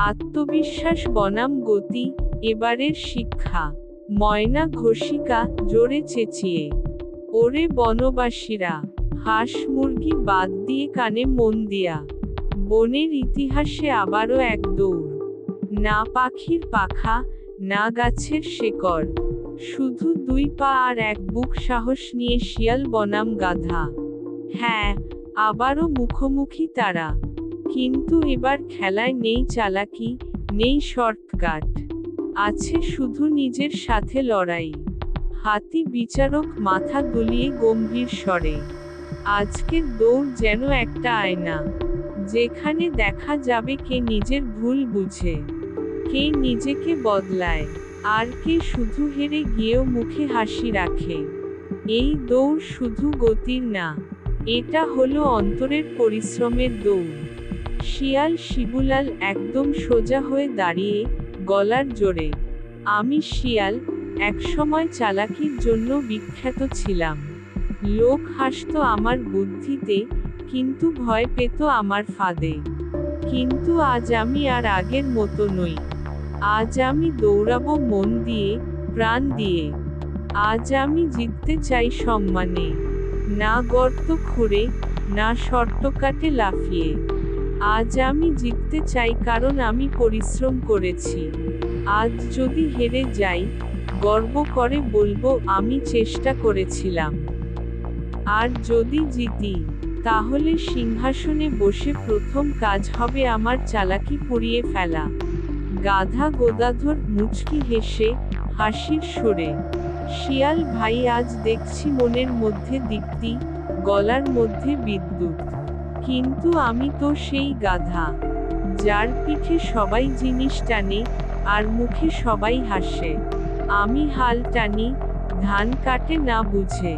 আত্মবিশ্বাস বনাম গতি, এবারের শিক্ষা। ময়না ঘোষিকা, জোরে চেঁচিয়ে। ওরে বনবাসীরা, হাঁস মুরগি বাদ দিয়ে কানে মন দিয়া। বনের ইতিহাসে আবারও এক দৌড়। না পাখির পাখা, না গাছের শেকড়, শুধু দুই পা আর এক বুক সাহস নিয়ে শিয়াল বনাম গাধা। হ্যাঁ, আবারও মুখোমুখি তারা। কিন্তু এবার খেলায় নেই চালাকি, নেই শর্টকাট। আছে শুধু নিজের সাথে লড়াই। হাতি বিচারক মাথা দুলিয়ে গম্ভীর স্বরে। আজকের দৌড় যেন একটা আয়না, যেখানে দেখা যাবে কে নিজের ভুল বুঝে, কে নিজেকে বদলায়, আর কে শুধু হেরে গিয়েও মুখে হাসি রাখে। এই দৌড় শুধু গতির না, এটা হলো অন্তরের পরিশ্রমের দৌড়। শিয়াল শিবুলাল একদম সোজা হয়ে দাঁড়িয়ে, গলার জোরে। আমি শিয়াল, একসময় চালাকির জন্য বিখ্যাত ছিলাম। লোক হাসত আমার বুদ্ধিতে, কিন্তু ভয় পেত আমার ফাঁদে। কিন্তু আজ আমি আর আগের মতো নই। আজ আমি দৌড়াবো মন দিয়ে, প্রাণ দিয়ে। আজ আমি জিততে চাই সম্মানে, না গর্ত খুঁড়ে, না শর্টকাটে লাফিয়ে। আজ আমি জিততে চাই কারণ আমি পরিশ্রম করেছি। আজ যদি হেরে যাই, গর্ব করে বলবো আমি চেষ্টা করেছিলাম। আর যদি জিতি, তাহলে সিংহাসনে বসে প্রথম কাজ হবে আমার চালাকি পুড়িয়ে ফেলা। গাধা গদাধর মুচকি হেসে, হাসির সুরে। শিয়াল ভাই, আজ দেখছি মনের মধ্যে দীপ্তি, গলার মধ্যে বিদ্যুৎ। কিন্তু আমি তো সেই গাধা, যার পিঠে সবাই জিনিস টানে, আর মুখে সবাই হাসে। আমি হাল টানি, ধান কাটে না বুঝে,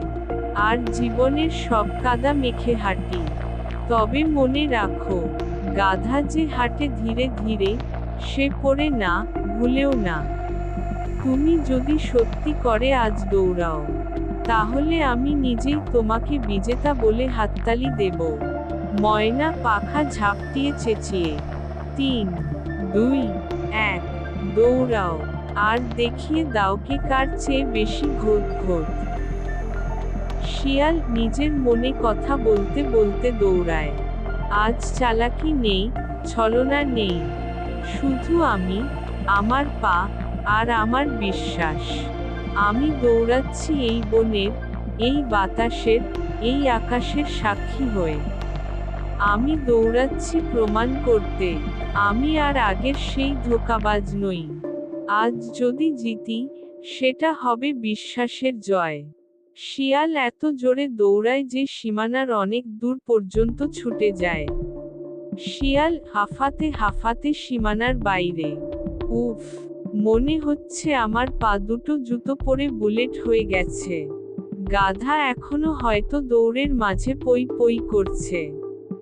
আর জীবনের সব কাদা মেখে হাঁটি। তবে মনে রাখো, গাধা যে হাঁটে ধীরে ধীরে, সে পড়ে না, ভুলেও না। তুমি যদি সত্যি করে আজ দৌড়াও, তাহলে আমি নিজেই তোমাকে বিজেতা বলে হাততালি দেব। ময়না পাখা ঝাপটিয়ে চেঁচিয়ে। 3, 2, 1, দৌড়াও, আর দেখিয়ে দাও কে কার চেয়ে বেশি ঘোট। শিয়াল নিজের মনে কথা বলতে বলতে দৌড়ায়। আজ চালাকি নেই, ছলনা নেই। শুধু আমি, আমার পা, আর আমার বিশ্বাস। আমি দৌড়াচ্ছি এই বনের, এই বাতাসের, এই আকাশের সাক্ষী হয়ে। আমি দৌড়াচ্ছি প্রমাণ করতে, আমি আর আগের সেই ধোঁকাবাজ নই। আজ যদি জিতি, সেটা হবে বিশ্বাসের জয়। শিয়াল এত জোরে দৌড়ায় যে সীমানার অনেক দূর পর্যন্ত ছুটে যায়। শিয়াল হাঁফাতে হাঁফাতে সীমানার বাইরে। উফ, মনে হচ্ছে আমার পা দুটো জুতো পরে বুলেট হয়ে গেছে। গাধা এখনো হয়তো দৌড়ের মাঝে পই পই করছে।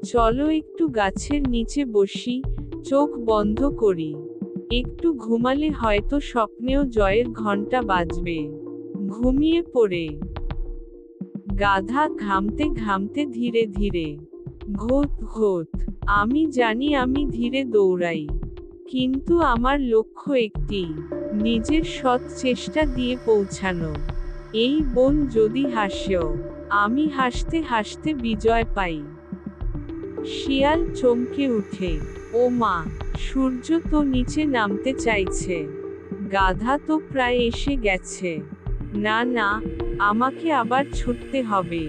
চলো একটু গাছের নিচে বসি, চোখ বন্ধ করি। একটু ঘুমালে হয়তো স্বপ্নেও জয়ের ঘন্টা বাজবে। ঘুমিয়ে পড়ে। গাধা ঘামতে ঘামতে ধীরে ধীরে। ঘোত ঘোত। আমি জানি আমি ধীরে দৌড়াই, কিন্তু আমার লক্ষ্য একটি, নিজের সৎ চেষ্টা দিয়ে পৌঁছানো। এই বন যদি হাসেও, আমি হাসতে হাসতে বিজয় পাই। শিয়াল চমকে উঠে। ও মা, সূর্য তো নিচে নামতে চাইছে। গাধা তো প্রায় এসে গেছে। না না, আমাকে আবার ছুটতে হবে।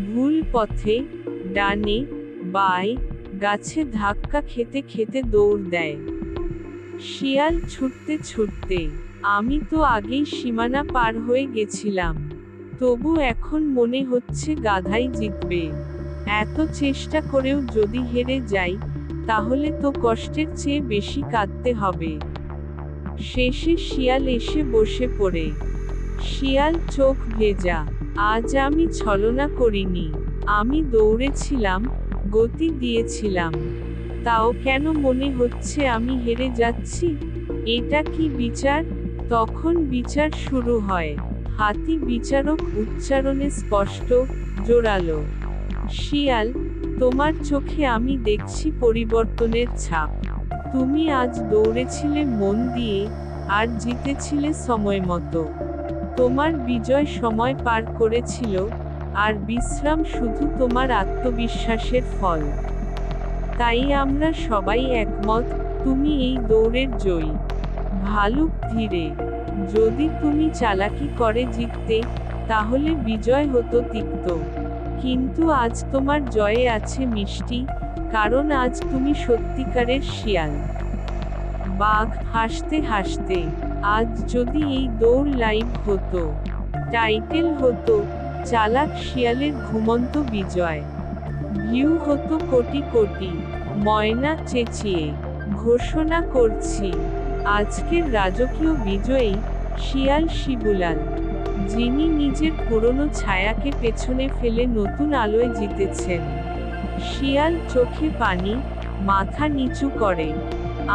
ভুল পথে, ডানে, বাঁয়ে, গাছে ধাক্কা খেতে খেতে দৌড় দেয়। শিয়াল ছুটতে ছুটতে। আমি তো আগেই সীমানা পার হয়ে গেছিলাম। তবু এখন মনে হচ্ছে গাধাই জিতবে। এত চেষ্টা করেও যদি হেরে যাই, তাহলে তো কষ্টের চেয়ে বেশি কাঁদতে হবে। শেষে শিয়াল এসে বসে পড়ে। শিয়াল চোখ ভেজা। আজ আমি ছলনা করিনি। আমি দৌড়েছিলাম, গতি দিয়েছিলাম। তাও কেন মনে হচ্ছে আমি হেরে যাচ্ছি? এটা কি বিচার? তখন বিচার শুরু হয়। হাতি বিচারক উচ্চারণে স্পষ্ট, জোরালো। শিয়াল, তোমার চোখে আমি দেখছি পরিবর্তনের ছাপ। তুমি আজ দৌড়েছিলে মন দিয়ে, আর জিতেছিলে সময় মতো। তোমার বিজয় সময় পার করেছিল, আর বিশ্রাম শুধু তোমার আত্মবিশ্বাসের ফল। তাই আমরা সবাই একমত, তুমি এই দৌড়ের জয়ী। ভালুক ধীরে, যদি তুমি চালাকি করে জিততে, তাহলে বিজয় হতো তিক্ত। কিন্তু আজ তোমার জয়ে আছে মিষ্টি, কারণ আজ তুমি সত্যিকারের শিয়াল। বাঘ হাসতে হাসতে, আজ যদি এই দৌড় লাইভ হতো, টাইটেল হতো চালাক শিয়ালের ঘুমন্ত বিজয়। ভিউ হতো কোটি কোটি। ময়না চেঁচিয়ে, ঘোষণা করছি, আজকের রাজকীয় বিজয়ী শিয়াল শিবুলাল, যিনি নিজের পুরনো ছায়াকে পেছনে ফেলে নতুন আলোয় জিতেছেন। শিয়াল চোখে পানি, মাথা নিচু করে।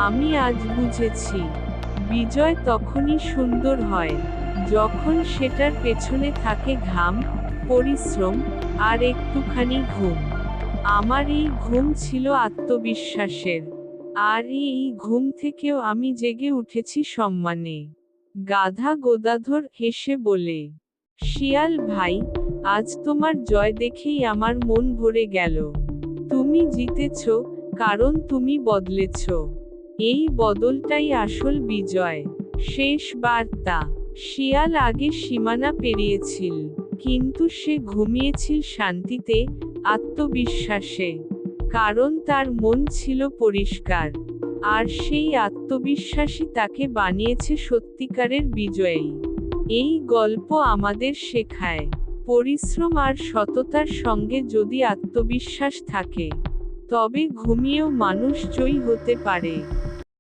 আমি আজ বুঝেছি, বিজয় তখনই সুন্দর হয়, যখন সেটার পেছনে থাকে ঘাম, পরিশ্রম, আর একটুখানি ঘুম। আমার এই ঘুম ছিল আত্মবিশ্বাসের, আর এই ঘুম থেকেও আমি জেগে উঠেছি সম্মানে। গাধা গদাধর হেসে বলে, শিয়াল ভাই, আজ তোমার জয় দেখেই আমার মন ভরে গেল। তুমি জিতেছ, কারণ তুমি বদলেছ। এই বদলটাই আসল বিজয়। শেষ বার্তা, শিয়াল আগে সীমানা পেরিয়েছিল, কিন্তু সে ঘুমিয়েছিল শান্তিতে, আত্মবিশ্বাসে। কারণ তার মন ছিল পরিষ্কার। আর সেই আত্মবিশ্বাসই তাকে বানিয়েছে সত্যিকারের বিজয়ী। এই গল্প আমাদের শেখায়, পরিশ্রম আর সততার সঙ্গে যদি আত্মবিশ্বাস থাকে, তবে ঘুমিয়েও মানুষ জয়ী হতে পারে।